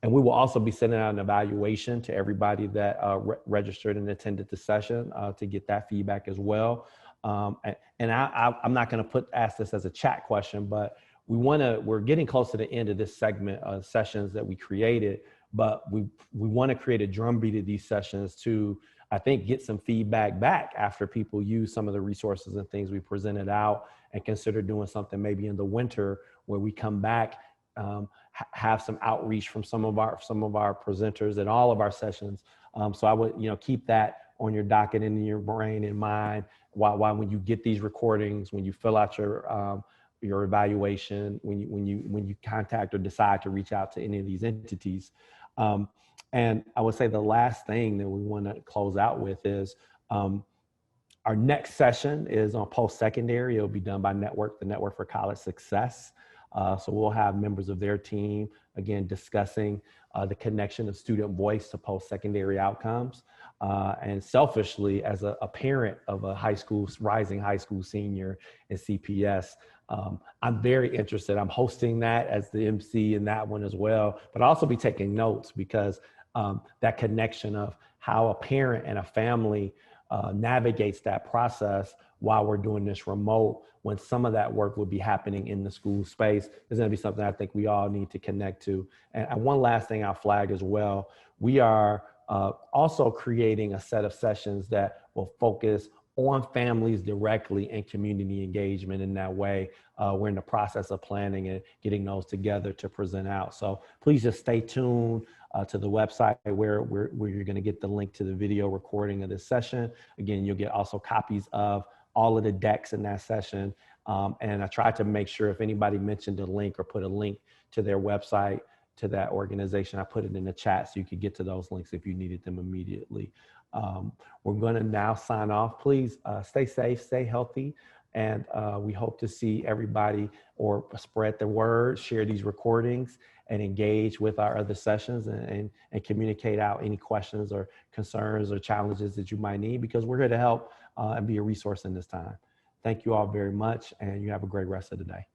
And we will also be sending out an evaluation to everybody that registered and attended the session to get that feedback as well. And I'm not going to ask this as a chat question, but we're getting close to the end of this segment of sessions that we created, but we want to create a drumbeat of these sessions to I think get some feedback back after people use some of the resources and things we presented out, and consider doing something maybe in the winter where we come back, have some outreach from some of our presenters at all of our sessions. So I would, keep that on your docket and in your brain and mind while when you get these recordings, when you fill out your evaluation, when you contact or decide to reach out to any of these entities. And I would say the last thing that we want to close out with is our next session is on post-secondary. It'll be done by the Network for College Success. So we'll have members of their team, again, discussing the connection of student voice to post-secondary outcomes. And selfishly, as a parent of a rising high school senior in CPS, I'm very interested. I'm hosting that as the MC in that one as well, but I'll also be taking notes, because that connection of how a parent and a family navigates that process while we're doing this remote, when some of that work would be happening in the school space, is going to be something I think we all need to connect to. And one last thing I'll flag as well, we are also creating a set of sessions that will focus on families directly and community engagement in that way. We're in the process of planning and getting those together to present out. So please just stay tuned to the website where you're going to get the link to the video recording of this session. Again, you'll get also copies of all of the decks in that session. And I tried to make sure if anybody mentioned a link or put a link to their website, to that organization, I put it in the chat so you could get to those links if you needed them immediately. We're going to now sign off. Please stay safe, stay healthy, and we hope to see everybody, or spread the word, share these recordings, and engage with our other sessions, and communicate out any questions or concerns or challenges that you might need, because we're here to help and be a resource in this time. Thank you all very much, and you have a great rest of the day.